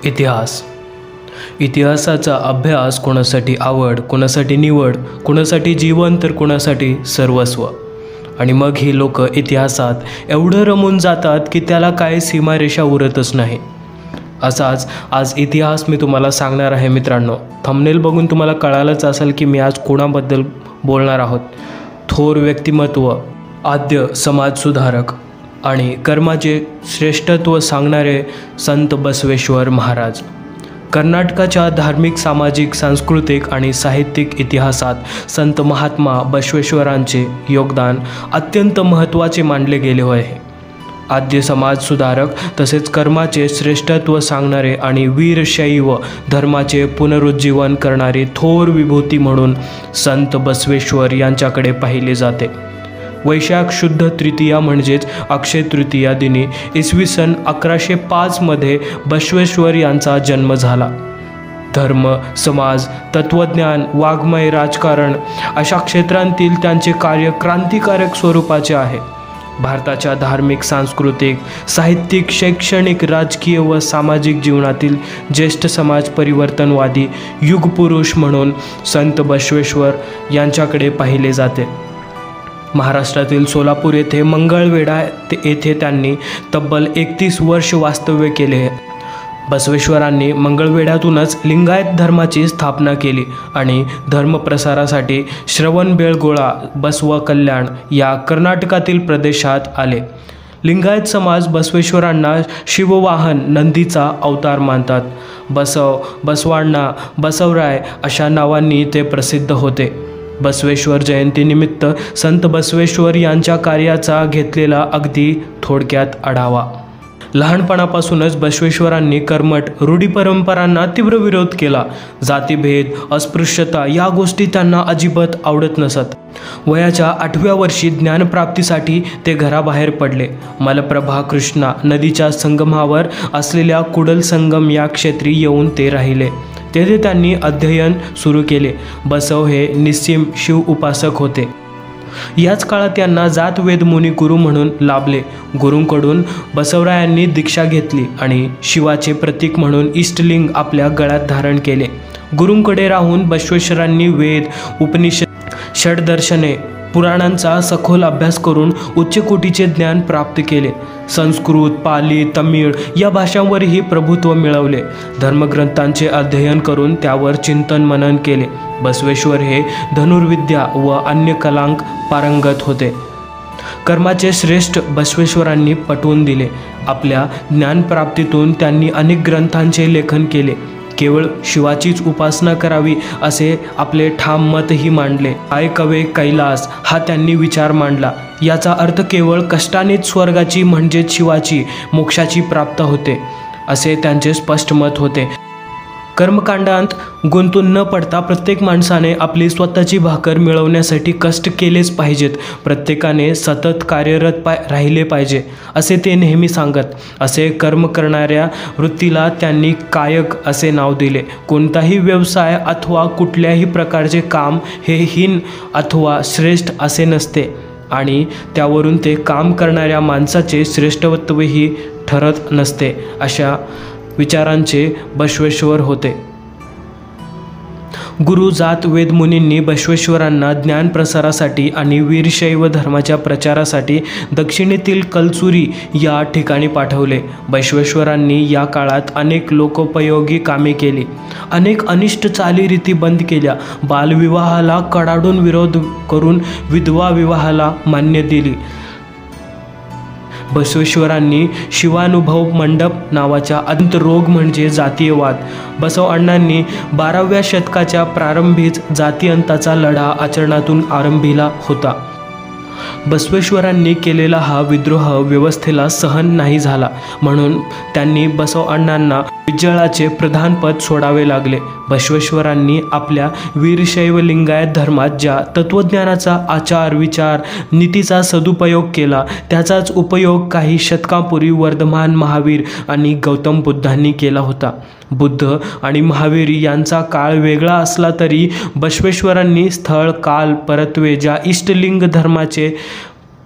इतिहास. इतिहासाचा अभ्यास कोणासाठी आवड, कोणासाठी निवड, कोणासाठी जीवन तर कोणासाठी सर्वस्व. आणि मग ही लोक इतिहासात एवढं रमून जातात की त्याला काय सीमारेषा उरतच नाही. असाच आज इतिहास मी तुम्हाला सांगणार आहे मित्रांनो. थंबनेल बघून तुम्हाला कळालंच असेल की मी आज कोणाबद्दल बोलणार आहोत. थोर व्यक्तिमत्व, आद्य समाजसुधारक आणि कर्माचे श्रेष्ठत्व सांगणारे संत बसवेश्वर महाराज. कर्नाटकाच्या धार्मिक, सामाजिक, सांस्कृतिक आणि साहित्यिक इतिहासात संत महात्मा बसवेश्वरांचे योगदान अत्यंत महत्त्वाचे मानले गेले आहे. आद्य समाजसुधारक तसेच कर्माचे श्रेष्ठत्व सांगणारे आणि वीरशैव धर्माचे पुनरुज्जीवन करणारे थोर विभूती म्हणून संत बसवेश्वर यांच्याकडे पाहिले जाते. वैशाख शुद्ध तृतीया म्हणजेच अक्षय तृतीया दिनी इसवी सन 1105 मध्ये बसवेश्वर यांचा जन्म झाला. धर्म, समाज, तत्त्वज्ञान, वाङ्मय, राजकारण अशा क्षेत्रांतील त्यांचे कार्य क्रांतिकारक स्वरूपाचे आहे. भारताच्या धार्मिक, सांस्कृतिक, साहित्यिक, शैक्षणिक, राजकीय व सामाजिक जीवनातील ज्येष्ठ समाज परिवर्तनवादी युगपुरुष म्हणून संत बसवेश्वर यांच्याकडे पाहिले जाते. महाराष्ट्रातील सोलापूर येथे मंगळवेढा येथे त्यांनी तब्बल 31 वर्ष वास्तव्य केले. बसवेश्वरांनी मंगळवेढ्यातूनच लिंगायत धर्माची स्थापना केली आणि धर्मप्रसारासाठी श्रवणबेळगोळा, बसव कल्याण या कर्नाटकातील प्रदेशात आले. लिंगायत समाज बसवेश्वरांना शिववाहन नंदीचा अवतार मानतात. बसव, बसवाण्णा, बसवराय अशा नावांनी ते प्रसिद्ध होते. बसवेश्वर जयंतीनिमित्त संत बसवेश्वर यांच्या कार्याचा घेतलेला अगदी थोडक्यात आढावा. लहानपणापासूनच बसवेश्वरांनी कर्मठ रूढी परंपरांना तीव्र विरोध केला. जातीभेद, अस्पृश्यता या गोष्टी त्यांना अजिबात आवडत नसत. वयाच्या 8व्या वर्षी ज्ञानप्राप्तीसाठी ते घराबाहेर पडले. मलप्रभा कृष्णा नदीच्या संगमावर असलेल्या कुडल संगम या क्षेत्री येऊन ते राहिले. तेथे त्यांनी अध्ययन सुरू केले. बसव हे निस्सीम शिव उपासक होते. याच काळात त्यांना जातवेद मुनी गुरु म्हणून लाभले. गुरूंकडून बसवरायांनी दीक्षा घेतली आणि शिवाचे प्रतीक म्हणून इष्टलिंग आपल्या गळ्यात धारण केले. गुरूंकडे राहून बसवेश्वरांनी वेद, उपनिषद, षडदर्शने, पुराणांचा सखोल अभ्यास करून उच्च कोटीचे ज्ञान प्राप्त केले. संस्कृत, पाली, तमिळ या भाषांवरही प्रभुत्व मिळवले. धर्मग्रंथांचे अध्ययन करून त्यावर चिंतन मनन केले. बसवेश्वर हे धनुर्विद्या व अन्य कलांक पारंगत होते. कर्माचे श्रेष्ठ बसवेश्वरांनी पटवून दिले. आपल्या ज्ञानप्राप्तीतून त्यांनी अनेक ग्रंथांचे लेखन केले. केवळ शिवाचीच उपासना करावी असे आपले ठाम मतही मांडले. काय कवे कैलास हा त्यांनी विचार मांडला. याचा अर्थ केवळ कष्टानेच स्वर्गाची म्हणजेच शिवाची, मोक्षाची प्राप्त होते असे त्यांचे स्पष्ट मत होते. कर्मकांडांत गुंतून न पडता प्रत्येक माणसाने आपली स्वतःची भाकर मिळवण्यासाठी कष्ट केलेच पाहिजेत. प्रत्येकाने सतत कार्यरत राहिले पाहिजे असे ते नेहमी सांगत. असे कर्म करणाऱ्या वृत्तीला त्यांनी कायक असे नाव दिले. कोणताही व्यवसाय अथवा कुठल्याही प्रकारचे काम हे हीन अथवा श्रेष्ठ असे नसते आणि त्यावरून ते काम करणाऱ्या माणसाचे श्रेष्ठत्वही ठरत नसते अशा विचारांचे बसवेश्वर होते. गुरु, जात, वेद मुनींनी बसवेश्वरांना ज्ञानप्रसारासाठी आणि वीरशैव धर्माच्या प्रचारासाठी दक्षिणेतील कलचुरी या ठिकाणी पाठवले. बसवेश्वरांनी या काळात अनेक लोकोपयोगी कामे केली. अनेक अनिष्ट चालीरीती बंद केल्या. बालविवाहाला कडाडून विरोध करून विधवा विवाहाला मान्य दिली. बसवेश्वरांनी शिवानुभव मंडप नावाचा अंतरोग म्हणजे जातीयवाद. बसव अण्णांनी 12व्या शतकाच्या प्रारंभीच जाती अंताचा लढा आचरणातून आरंभिला होता. बसवेश्वरांनी केलेला हा विद्रोह व्यवस्थेला सहन नाही झाला म्हणून त्यांनी बसव अण्णांना विज्जळाचे प्रधानपद सोडावे लागले. बसवेश्वरांनी आपल्या वीरशैव लिंगायत धर्मात ज्या तत्त्वज्ञानाचा, आचार, विचार, नीतीचा सदुपयोग केला त्याचाच उपयोग काही शतकांपूर्वी वर्धमान महावीर आणि गौतम बुद्धांनी केला होता. बुद्ध आणि महावीर यांचा काळ वेगळा असला तरी बसवेश्वरांनी स्थळ, काल, परत्वे ज्या इष्टलिंग धर्माचे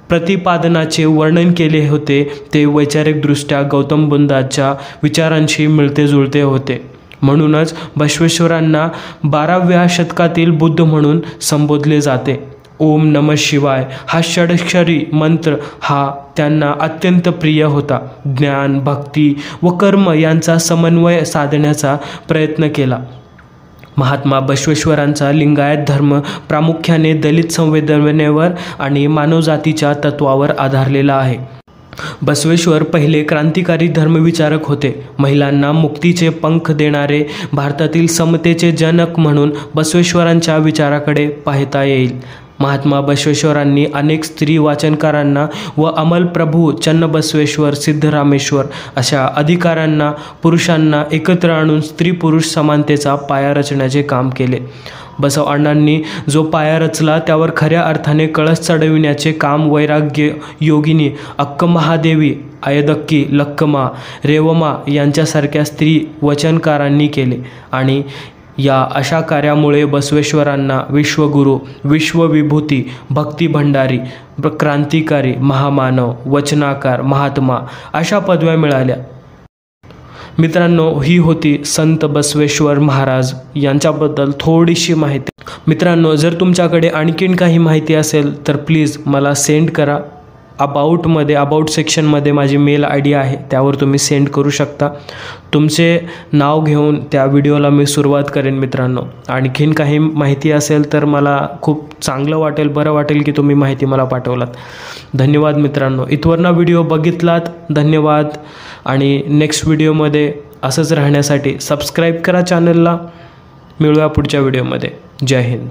प्रतिपादनाचे वर्णन केले होते ते वैचारिकदृष्ट्या गौतम बुद्धाच्या विचारांशी मिळते जुळते होते. म्हणूनच बसवेश्वरांना 12व्या शतकातील बुद्ध म्हणून संबोधले जाते. ओम नमः शिवाय हा षडक्षरी मंत्र हा त्यांना अत्यंत प्रिय होता. ज्ञान, भक्ती व कर्म यांचा समन्वय साधण्याचा प्रयत्न केला. महात्मा बसवेश्वरांचा लिंगायत धर्म प्रामुख्याने दलित संवेदनेवर आणि मानवजातीच्या तत्वावर आधारलेला आहे. बसवेश्वर पहिले क्रांतिकारी धर्मविचारक होते. महिलांना मुक्तीचे पंख देणारे भारतातील समतेचे जनक म्हणून बसवेश्वरांच्या विचाराकडे पाहता येईल. महात्मा बसवेश्वरांनी अनेक स्त्री वाचनकारांना व अमलप्रभू, चन्नबसवेश्वर, सिद्धरामेश्वर अशा अधिकाऱ्यांना, पुरुषांना एकत्र आणून स्त्री पुरुष समानतेचा पाया रचण्याचे काम केले. बसव अण्णांनी जो पाया रचला त्यावर खऱ्या अर्थाने कळस चढविण्याचे काम वैराग्य योगिनी अक्कमहादेवी, अयदक्की, लक्कमा, रेवमा यांच्यासारख्या स्त्री वचनकारांनी केले आणि या अशा कार्यामुळे बसवेश्वरांना विश्वगुरू, विश्वविभूती, भक्ती भंडारी, क्रांतिकारी, महामानव, वचनाकार, महात्मा अशा पदव्या मिळाल्या. मित्रांनो, ही होती संत बसवेश्वर महाराज यांच्याबद्दल थोडीशी माहिती. मित्रांनो, जर तुमच्याकडे आणखीन काही माहिती असेल तर प्लीज मला सेंड करा. अबाउट सेक्शनमध्ये माझी मेल ID आहे, त्यावर तुम्ही सेंड करू शकता. तुमचे नाव घेऊन त्या व्हिडिओला मी सुरुवात करेन. मित्रांनो, आणखीन काही माहिती असेल तर मला खूप चांगलं वाटेल, बरं वाटेल की तुम्ही माहिती मला पाठवलात. धन्यवाद मित्रांनो. इथवरनं व्हिडिओ बघितलात, धन्यवाद. आणि नेक्स्ट व्हिडिओमध्ये असंच राहण्यासाठी सबस्क्राईब करा चॅनलला. मिळूया पुढच्या व्हिडिओमध्ये. जय हिंद.